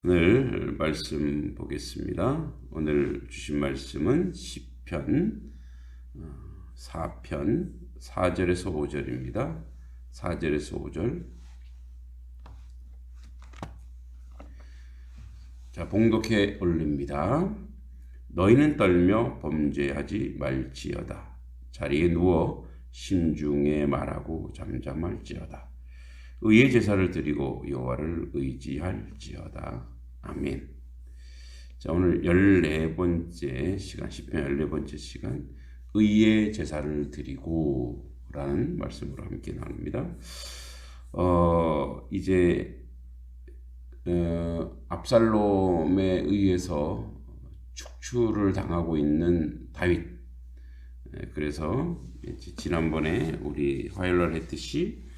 오늘 말씀 보겠습니다. 오늘 주신 말씀은 시편 4편 4절에서 5절입니다. 4절에서 5절. 자, 봉독해 올립니다. 너희는 떨며 범죄하지 말지어다. 자리에 누워 심중에 말하고 잠잠할지어다. 의의 제사를 드리고 여호와를 의지할지어다. 아멘. 자, 오늘 14번째 시간, 시편 14번째 시간, 의의 제사를 드리고 라는 말씀으로 함께 나눕니다. 이제 압살롬에 의해서 축출을 당하고 있는 다윗. 그래서 지난번에 우리 화요일날 했듯이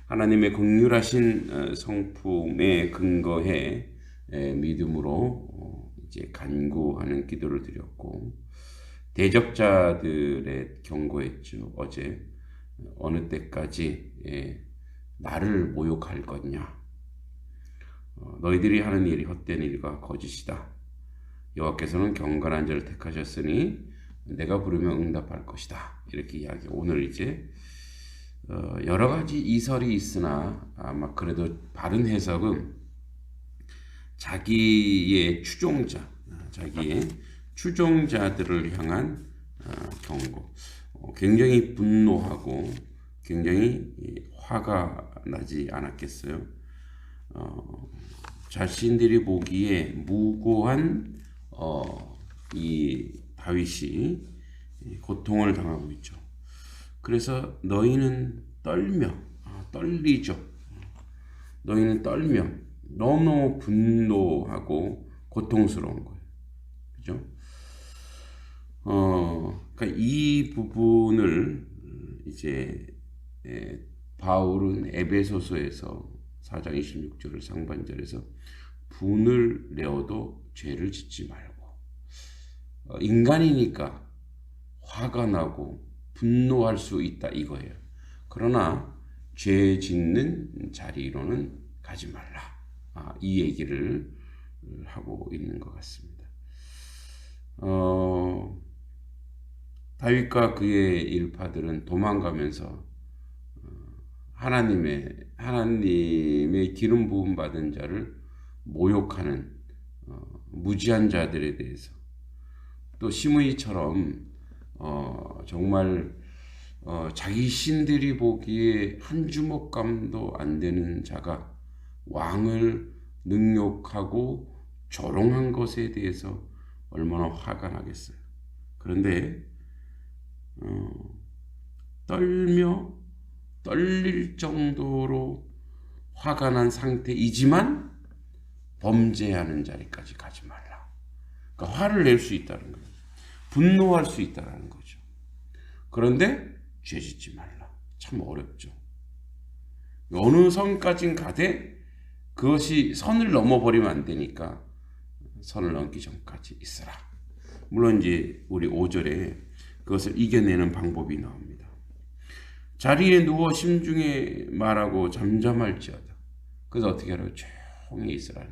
하나님의 긍휼하신 성품에 근거해 믿음으로 이제 간구하는 기도를 드렸고, 대적자들의 경고했죠. 어제 어느 때까지 나를 모욕할 거냐? 너희들이 하는 일이 헛된 일과 거짓이다. 여호와께서는 경건한 자를 택하셨으니 내가 부르면 응답할 것이다. 이렇게 이야기. 오늘 이제 여러 가지 이설이 있으나 아마 그래도 바른 해석은 자기의 추종자들을 향한 경고. 굉장히 분노하고 굉장히 화가 나지 않았겠어요. 자신들이 보기에 무고한 이 다윗이 고통을 당하고 있죠. 그래서 너희는 떨리죠. 너희는 떨며 너무너무 분노하고 고통스러운 거예요. 그죠? 그러니까 이 부분을 이제 바울은 에베소서에서 4장 26절을 상반절에서 분을 내어도 죄를 짓지 말고, 인간이니까 화가 나고 분노할 수 있다 이거예요. 그러나 죄 짓는 자리로는 가지 말라. 이 얘기를 하고 있는 것 같습니다. 다윗과 그의 일파들은 도망가면서 하나님의 기름 부음 받은 자를 모욕하는 무지한 자들에 대해서, 또 시므이처럼 정말 자기 신들이 보기에 한 주먹감도 안 되는 자가 왕을 능욕하고 조롱한 것에 대해서 얼마나 화가 나겠어요. 그런데 떨릴 정도로 화가 난 상태이지만 범죄하는 자리까지 가지 말라. 그러니까 화를 낼 수 있다는 거예요. 분노할 수 있다는 거죠. 그런데 죄 짓지 말라. 참 어렵죠. 어느 선까진 가되 그것이 선을 넘어버리면 안 되니까 선을 넘기 전까지 있으라. 물론 이제 우리 5절에 그것을 이겨내는 방법이 나옵니다. 자리에 누워 심중에 말하고 잠잠할지어다. 그래서 어떻게 하라고? 조용히 있으라.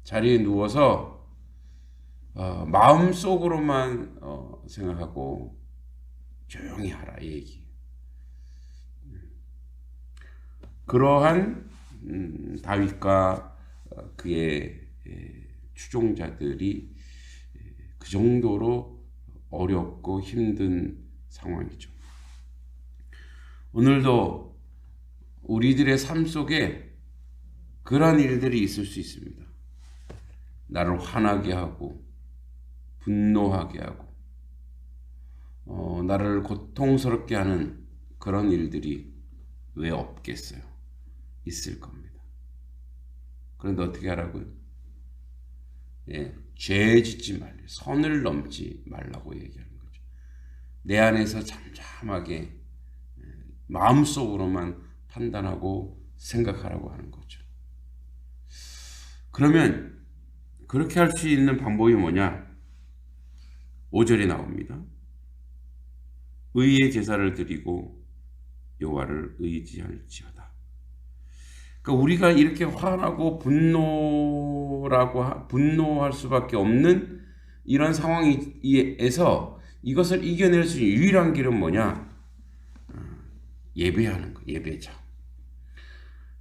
자리에 누워서 마음속으로만 생각하고 조용히 하라 이 얘기. 그러한 다윗과 그의 추종자들이 그 정도로 어렵고 힘든 상황이죠. 오늘도 우리들의 삶 속에 그런 일들이 있을 수 있습니다. 나를 화나게 하고 분노하게 하고 나를 고통스럽게 하는 그런 일들이 왜 없겠어요? 있을 겁니다. 그런데 어떻게 하라고요? 죄 짓지 말라. 선을 넘지 말라고 얘기하는 거죠. 내 안에서 잠잠하게 마음속으로만 판단하고 생각하라고 하는 거죠. 그러면 그렇게 할 수 있는 방법이 뭐냐? 5절에 나옵니다. 의의 제사를 드리고 여호와를 의지할지어다. 그러니까 그러니까 우리가 이렇게 화나고 분노할 수밖에 없는 이런 상황에서 이것을 이겨낼 수 있는 유일한 길은 뭐냐? 예배하는 거, 예배자.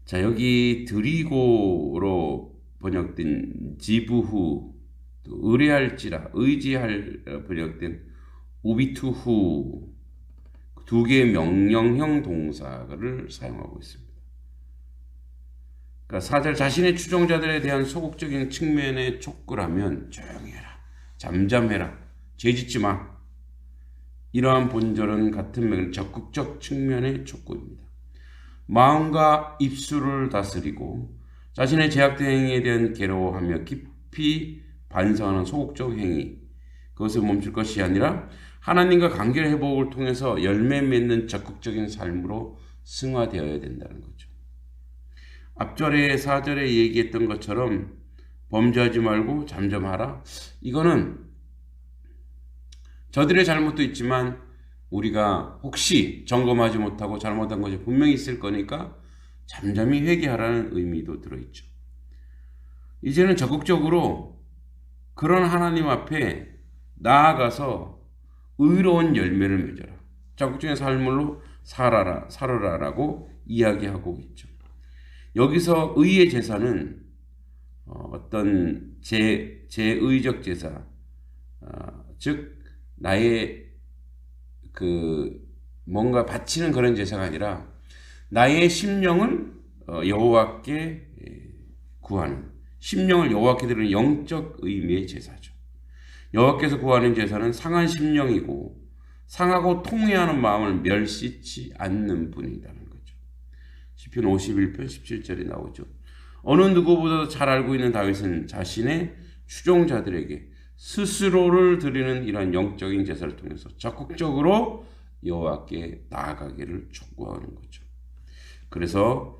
자, 여기 드리고로 번역된 지부후, 또 의뢰할지라, 의지할 번역된 우비투후, 두 개의 명령형 동사를 사용하고 있습니다. 그러니까 4절 자신의 추종자들에 대한 소극적인 측면에 촉구라면 조용히 해라, 잠잠해라, 죄짓지 마. 이러한 본절은 같은 맥락 적극적 측면의 촉구입니다. 마음과 입술을 다스리고 자신의 제약된 행위에 대한 괴로워하며 깊이 반성하는 소극적 행위, 그것을 멈출 것이 아니라 하나님과 관계를 회복을 통해서 열매 맺는 적극적인 삶으로 승화되어야 된다는 거죠. 앞절에 4절에 얘기했던 것처럼 범죄하지 말고 잠잠하라. 이거는 저들의 잘못도 있지만 우리가 혹시 점검하지 못하고 잘못한 것이 분명히 있을 거니까 잠잠히 회개하라는 의미도 들어있죠. 이제는 적극적으로 그런 하나님 앞에 나아가서 의로운 열매를 맺어라. 적극적인 삶으로 살아라라고 이야기하고 있죠. 여기서 의의 제사는 어떤 제의적 제사, 즉 나의 뭔가 바치는 그런 제사가 아니라 나의 심령을 여호와께 구하는, 심령을 여호와께 드리는 영적 의미의 제사죠. 여호와께서 구하는 제사는 상한 심령이고 상하고 통회하는 마음을 멸시치 않는 분이라는 거죠. 시편 51편 17절에 나오죠. 어느 누구보다도 잘 알고 있는 다윗은 자신의 추종자들에게 스스로를 드리는 이러한 영적인 제사를 통해서 적극적으로 여호와께 나아가기를 촉구하는 거죠. 그래서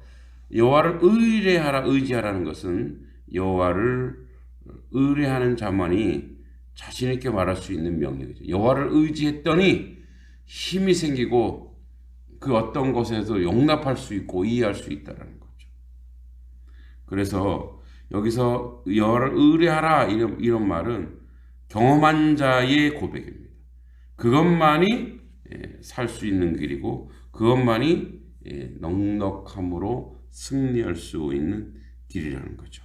여호와를 의지하라는 것은 여호와를 의뢰하는 자만이 자신 있게 말할 수 있는 명령이죠. 여호와를 의지했더니 힘이 생기고 그 어떤 것에도 용납할 수 있고 이해할 수 있다는 거죠. 그래서 여기서 여호와를 의뢰하라 이런 말은 경험한 자의 고백입니다. 그것만이 살 수 있는 길이고 그것만이 넉넉함으로 승리할 수 있는 길이라는 거죠.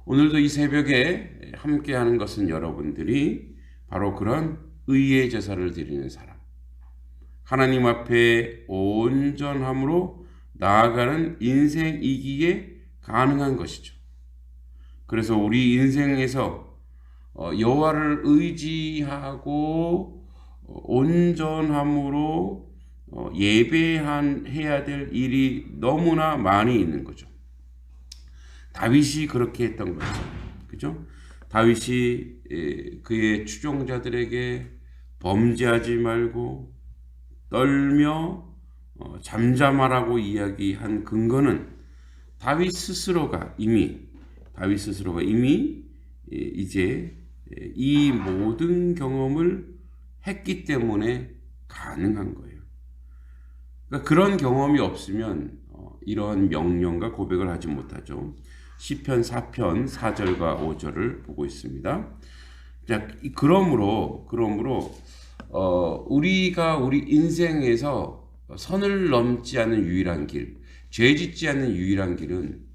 오늘도 이 새벽에 함께하는 것은 여러분들이 바로 그런 의의 제사를 드리는 사람, 하나님 앞에 온전함으로 나아가는 인생이기에 가능한 것이죠. 그래서 우리 인생에서 여호와를 의지하고 온전함으로 예배해야 될 일이 너무나 많이 있는 거죠. 다윗이 그렇게 했던 거죠. 그죠? 다윗이 그의 추종자들에게 범죄하지 말고 떨며 잠잠하라고 이야기한 근거는 다윗 스스로가 이미 이제 이 모든 경험을 했기 때문에 가능한 거예요. 그러니까 그런 경험이 없으면 이러한 명령과 고백을 하지 못하죠. 시편 4편 4절과 5절을 보고 있습니다. 자, 그러므로 우리가 우리 인생에서 선을 넘지 않는 유일한 길, 죄 짓지 않는 유일한 길은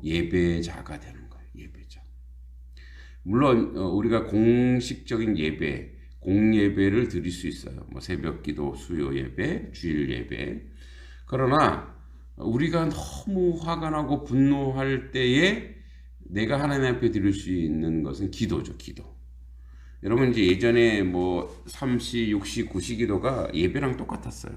예배자가 되는 거예요. 예배자. 물론 우리가 공식적인 예배, 공예배를 드릴 수 있어요. 뭐 새벽기도, 수요 예배, 주일 예배. 그러나 우리가 너무 화가 나고 분노할 때에 내가 하나님 앞에 드릴 수 있는 것은 기도죠. 기도. 여러분 이제 예전에 뭐 3시, 6시, 9시 기도가 예배랑 똑같았어요.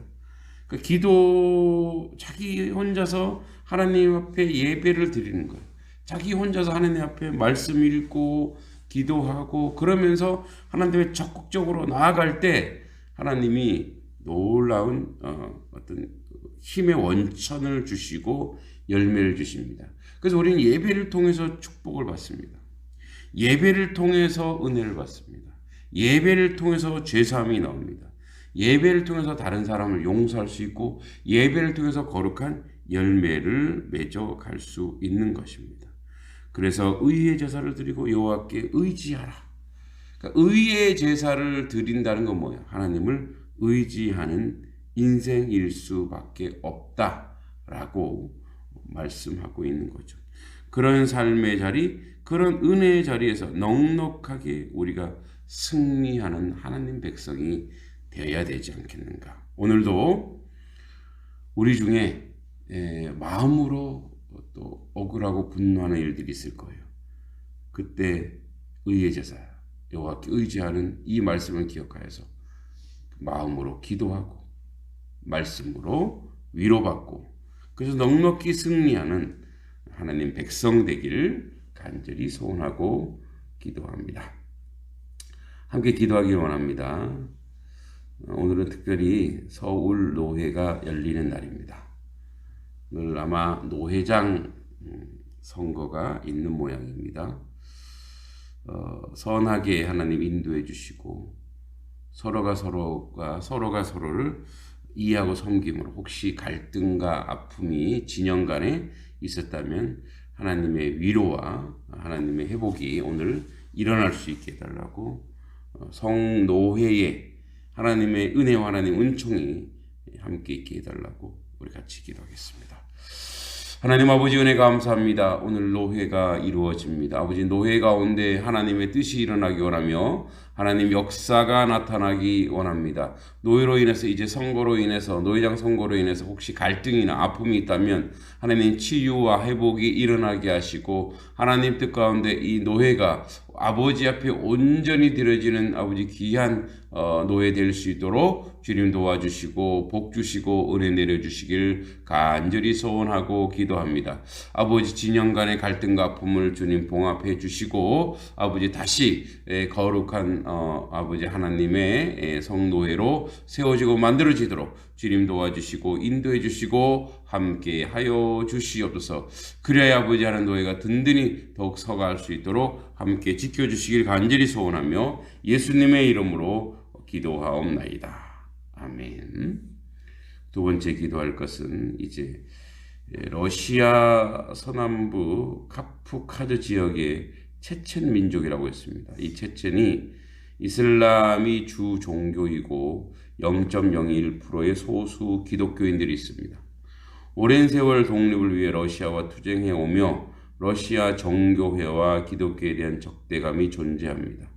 그 기도, 자기 혼자서 하나님 앞에 예배를 드리는 거예요. 자기 혼자서 하나님 앞에 말씀 읽고 기도하고 그러면서 하나님 앞에 적극적으로 나아갈 때 하나님이 놀라운 어떤 힘의 원천을 주시고 열매를 주십니다. 그래서 우리는 예배를 통해서 축복을 받습니다. 예배를 통해서 은혜를 받습니다. 예배를 통해서 죄사함이 나옵니다. 예배를 통해서 다른 사람을 용서할 수 있고 예배를 통해서 거룩한 열매를 맺어 갈 수 있는 것입니다. 그래서 의의 제사를 드리고 여호와께 의지하라. 그러니까 의의 제사를 드린다는 건 뭐예요? 하나님을 의지하는 인생일 수밖에 없다라고 말씀하고 있는 거죠. 그런 삶의 자리, 그런 은혜의 자리에서 넉넉하게 우리가 승리하는 하나님 백성이 되어야 되지 않겠는가. 오늘도 우리 중에 마음으로 또 억울하고 분노하는 일들이 있을 거예요. 그때 의의 제사, 여호와께 의지하는 이 말씀을 기억하여서 마음으로 기도하고 말씀으로 위로받고 그래서 넉넉히 승리하는 하나님 백성 되기를 간절히 소원하고 기도합니다. 함께 기도하길 원합니다. 오늘은 특별히 서울 노회가 열리는 날입니다. 오늘 아마 노회장 선거가 있는 모양입니다. 선하게 하나님 인도해 주시고 서로가 서로를 이해하고 섬김으로 혹시 갈등과 아픔이 진영 간에 있었다면 하나님의 위로와 하나님의 회복이 오늘 일어날 수 있게 해달라고 성노회에 하나님의 은혜와 하나님 은총이 함께 있게 해달라고 우리 같이 기도하겠습니다. 하나님 아버지 은혜 감사합니다. 오늘 노회가 이루어집니다. 아버지 노회 가운데 하나님의 뜻이 일어나기 원하며 하나님 역사가 나타나기 원합니다. 노회로 인해서 이제 선거로 인해서 노회장 선거로 인해서 혹시 갈등이나 아픔이 있다면 하나님 치유와 회복이 일어나게 하시고 하나님 뜻 가운데 이 노회가 아버지 앞에 온전히 드려지는 아버지 귀한 노회 될 수 있도록 주님 도와주시고 복 주시고 은혜 내려주시길 간절히 소원하고 기도합니다. 아버지 진영 간의 갈등과 아픔을 주님 봉합해 주시고 아버지 다시 거룩한 아버지 하나님의 성노회로 세워지고 만들어지도록 주님 도와주시고 인도해 주시고 함께 하여 주시옵소서. 그래야 아버지 하는 노예가 든든히 더욱 서갈 수 있도록 함께 지켜주시길 간절히 소원하며 예수님의 이름으로 기도하옵나이다. 아멘. 두 번째 기도할 것은 이제 러시아 서남부 카프카즈 지역의 체첸 민족이라고 했습니다. 이 체첸이 이슬람이 주 종교이고 0.01%의 소수 기독교인들이 있습니다. 오랜 세월 독립을 위해 러시아와 투쟁해 오며 러시아 정교회와 기독교에 대한 적대감이 존재합니다.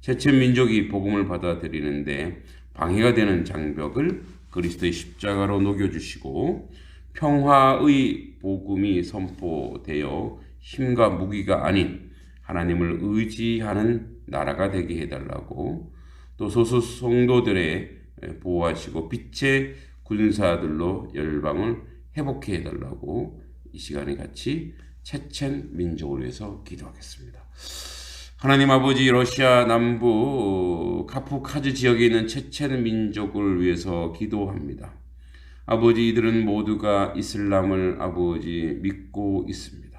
체첸 민족이 복음을 받아들이는데 방해가 되는 장벽을 그리스도의 십자가로 녹여주시고 평화의 복음이 선포되어 힘과 무기가 아닌 하나님을 의지하는 나라가 되게 해달라고 또 소수 성도들의 보호하시고 빛의 군사들로 열방을 회복해 해달라고 이 시간에 같이 체첸 민족을 위해서 기도하겠습니다. 하나님 아버지 러시아 남부 카프카즈 지역에 있는 체첸 민족을 위해서 기도합니다. 아버지 이들은 모두가 이슬람을 아버지 믿고 있습니다.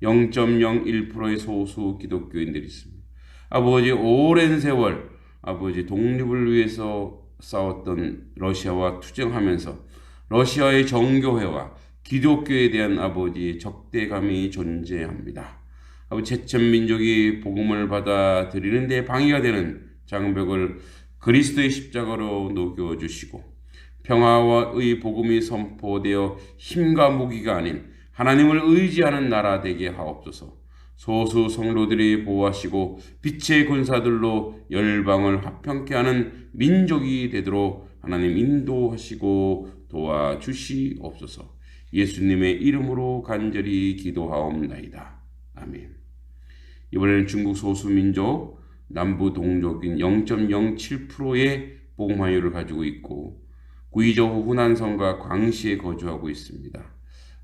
0.01%의 소수 기독교인들이 있습니다. 아버지 오랜 세월 아버지 독립을 위해서 싸웠던 러시아와 투쟁하면서 러시아의 정교회와 기독교에 대한 아버지 적대감이 존재합니다. 아버지 체첸 민족이 복음을 받아들이는 데 방해가 되는 장벽을 그리스도의 십자가로 녹여주시고 평화의 복음이 선포되어 힘과 무기가 아닌 하나님을 의지하는 나라 되게 하옵소서. 소수 성도들이 보호하시고 빛의 군사들로 열방을 화평케 하는 민족이 되도록 하나님 인도하시고 도와주시옵소서. 예수님의 이름으로 간절히 기도하옵나이다. 아멘. 이번에는 중국 소수민족 남부 동족인 0.07%의 복음화율을 가지고 있고 구이저우 후난성과 광시에 거주하고 있습니다.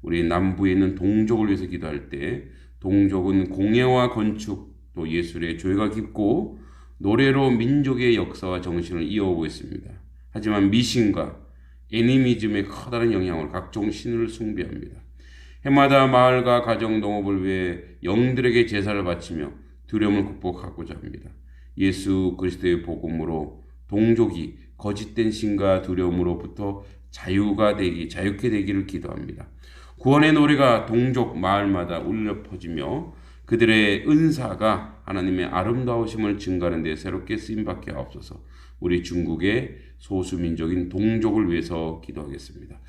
우리 남부에 있는 동족을 위해서 기도할 때 동족은 공예와 건축 또 예술의 조예가 깊고 노래로 민족의 역사와 정신을 이어오고 있습니다. 하지만 미신과 애니미즘의 커다란 영향으로 각종 신을 숭배합니다. 해마다 마을과 가정 동업을 위해 영들에게 제사를 바치며 두려움을 극복하고자 합니다. 예수 그리스도의 복음으로 동족이 거짓된 신과 두려움으로부터 자유케 되기를 기도합니다. 구원의 노래가 동족 마을마다 울려 퍼지며 그들의 은사가 하나님의 아름다우심을 증가하는 데 새롭게 쓰임받게 하옵소서. 우리 중국의 소수민족인 동족을 위해서 기도하겠습니다.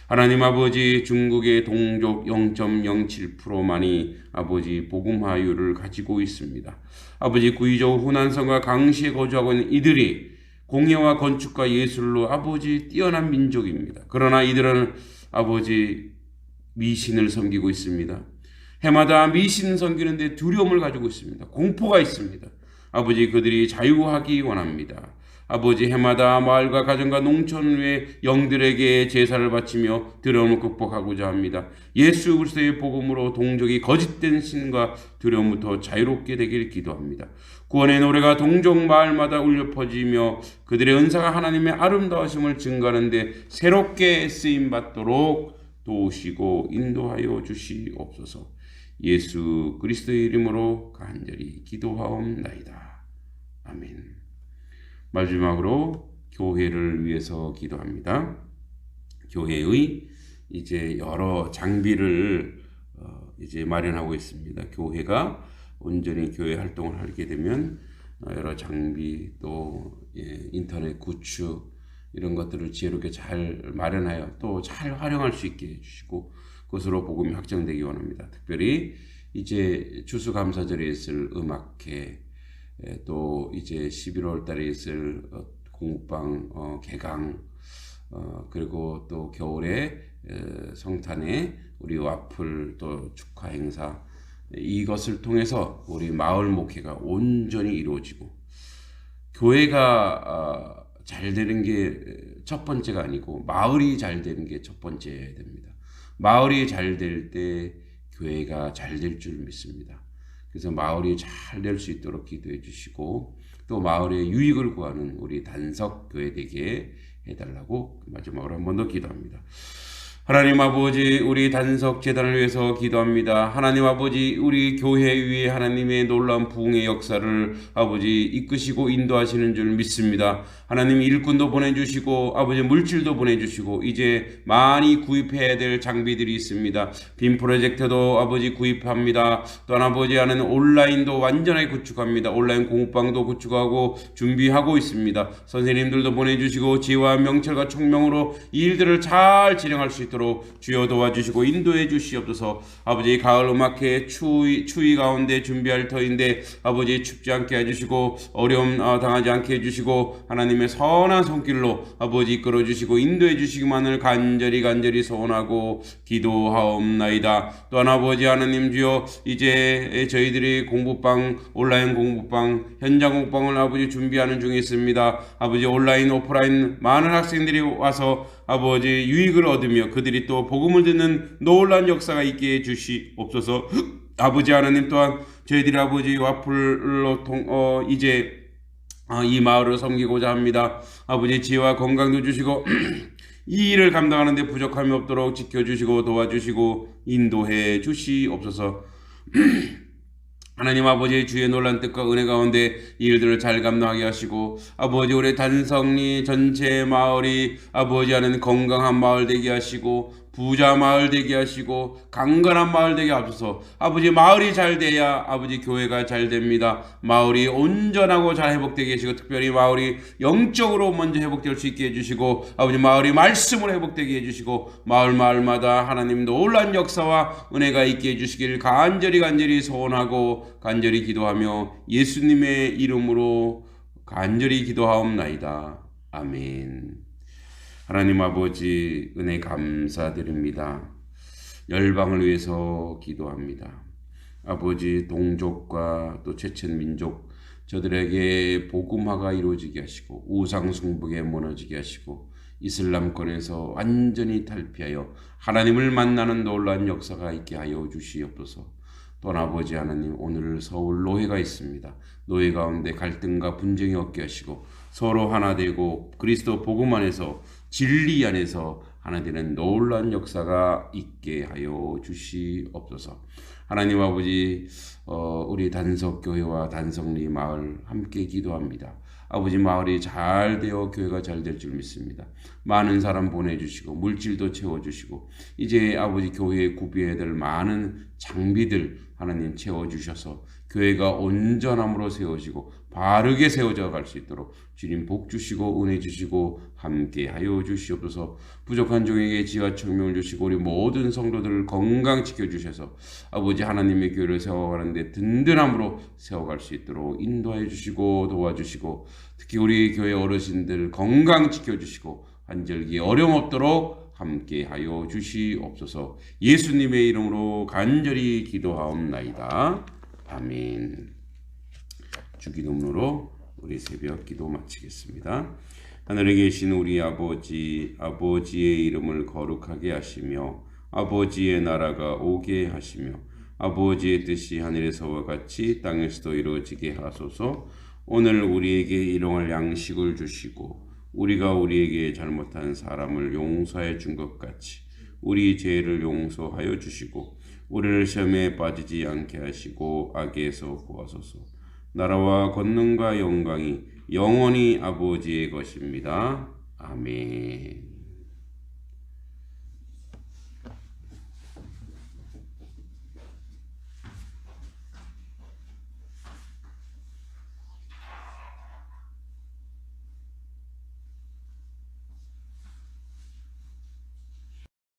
하나님 아버지, 중국의 동족 0.07%만이 아버지 복음화율을 가지고 있습니다. 아버지, 구이저우 후난성과 강시에 거주하고 있는 이들이 공예와 건축과 예술로 아버지 뛰어난 민족입니다. 그러나 이들은 아버지 미신을 섬기고 있습니다. 해마다 미신 섬기는데 두려움을 가지고 있습니다. 공포가 있습니다. 아버지, 그들이 자유하기 원합니다. 아버지, 해마다 마을과 가정과 농촌 외 영들에게 제사를 바치며 두려움을 극복하고자 합니다. 예수 그리스도의 복음으로 동족이 거짓된 신과 두려움부터 자유롭게 되길 기도합니다. 구원의 노래가 동족 마을마다 울려 퍼지며 그들의 은사가 하나님의 아름다우심을 증가하는 데 새롭게 쓰임받도록 도우시고 인도하여 주시옵소서. 예수 그리스도의 이름으로 간절히 기도하옵나이다. 아멘. 마지막으로 교회를 위해서 기도합니다. 교회의 이제 여러 장비를 이제 마련하고 있습니다. 교회가 온전히 교회 활동을 하게 되면 여러 장비 또 인터넷 구축 이런 것들을 지혜롭게 잘 마련하여 또 잘 활용할 수 있게 해주시고 그것으로 복음이 확장되기 원합니다. 특별히 이제 추수감사절에 있을 음악회 또 이제 11월 달에 있을 공부방 개강 그리고 또 겨울에 성탄에 우리 와플 또 축하 행사 이것을 통해서 우리 마을 목회가 온전히 이루어지고 교회가 잘 되는 게 첫 번째가 아니고 마을이 잘 되는 게 첫 번째 됩니다. 마을이 잘 될 때 교회가 잘 될 줄 믿습니다. 그래서 마을이 잘 될 수 있도록 기도해 주시고 또 마을의 유익을 구하는 우리 단석 교회 되게 해달라고 마지막으로 한 번 더 기도합니다. 하나님 아버지, 우리 단석 재단을 위해서 기도합니다. 하나님 아버지, 우리 교회 위에 하나님의 놀라운 부흥의 역사를 아버지 이끄시고 인도하시는 줄 믿습니다. 하나님 일꾼도 보내주시고 아버지 물질도 보내주시고 이제 많이 구입해야 될 장비들이 있습니다. 빔 프로젝터도 아버지 구입합니다. 또한 아버지 하는 온라인도 완전하게 구축합니다. 온라인 공부방도 구축하고 준비하고 있습니다. 선생님들도 보내주시고 지혜와 명철과 총명으로 이 일들을 잘 진행할 수 있도록 주여 도와주시고 인도해 주시옵소서. 아버지 가을 음악회 추위 가운데 준비할 터인데 아버지 춥지 않게 해주시고 어려움 당하지 않게 해주시고 하나님의 선한 손길로 아버지 이끌어 주시고 인도해 주시기만을 간절히 소원하고 기도하옵나이다. 또한 아버지 하나님 주여 이제 저희들이 공부방 온라인 공부방 현장 공부방을 아버지 준비하는 중에 있습니다. 아버지 온라인 오프라인 많은 학생들이 와서 아버지 유익을 얻으며 그들이 또 복음을 듣는 놀라운 역사가 있게 해주시옵소서. 아버지 하나님 또한 저희들이 아버지 와플로 이제 이 마을을 섬기고자 합니다. 아버지 지혜와 건강도 주시고 이 일을 감당하는 데 부족함이 없도록 지켜주시고 도와주시고 인도해 주시옵소서. 하나님 아버지 주의 놀란 뜻과 은혜 가운데 이 일들을 잘 감당하게 하시고 아버지 우리 단성리 전체 마을이 아버지 하는 건강한 마을 되게 하시고 부자 마을 되게 하시고 강건한 마을 되게 하소서. 아버지 마을이 잘 돼야 아버지 교회가 잘 됩니다. 마을이 온전하고 잘 회복되게 하시고 특별히 마을이 영적으로 먼저 회복될 수 있게 해주시고 아버지 마을이 말씀으로 회복되게 해주시고 마을마다 하나님 놀란 역사와 은혜가 있게 해주시기를 간절히 소원하고 간절히 기도하며 예수님의 이름으로 간절히 기도하옵나이다. 아멘. 하나님 아버지 은혜 감사드립니다. 열방을 위해서 기도합니다. 아버지 동족과 또 체첸 민족 저들에게 복음화가 이루어지게 하시고 우상숭배에 무너지게 하시고 이슬람권에서 완전히 탈피하여 하나님을 만나는 놀라운 역사가 있게 하여 주시옵소서. 또한 아버지 하나님 오늘 서울 노예가 있습니다. 노예 가운데 갈등과 분쟁이 없게 하시고 서로 하나 되고 그리스도 복음 안에서 진리 안에서 하나 되는 놀라운 역사가 있게 하여 주시옵소서. 하나님 아버지 우리 단석교회와 단성리 마을 함께 기도합니다. 아버지 마을이 잘 되어 교회가 잘 될 줄 믿습니다. 많은 사람 보내주시고 물질도 채워주시고 이제 아버지 교회에 구비해야 될 많은 장비들 하나님 채워주셔서 교회가 온전함으로 세워지고 바르게 세워져 갈 수 있도록 주님 복 주시고 은혜 주시고 함께하여 주시옵소서. 부족한 종에게 지혜와 청명을 주시고 우리 모든 성도들을 건강 지켜주셔서 아버지 하나님의 교회를 세워가는데 든든함으로 세워갈 수 있도록 인도하여 주시고 도와주시고 특히 우리 교회 어르신들 건강 지켜주시고 한절기 어려움 없도록 함께하여 주시옵소서. 예수님의 이름으로 간절히 기도하옵나이다. 아멘. 주기도문으로 우리 새벽 기도 마치겠습니다. 하늘에 계신 우리 아버지, 아버지의 이름을 거룩하게 하시며 아버지의 나라가 오게 하시며 아버지의 뜻이 하늘에서와 같이 땅에서도 이루어지게 하소서. 오늘 우리에게 일용할 양식을 주시고 우리가 우리에게 잘못한 사람을 용서해 준 것 같이 우리 죄를 용서하여 주시고 우리를 시험에 빠지지 않게 하시고 악에서 구하소서. 나라와 권능과 영광이 영원히 아버지의 것입니다. 아멘.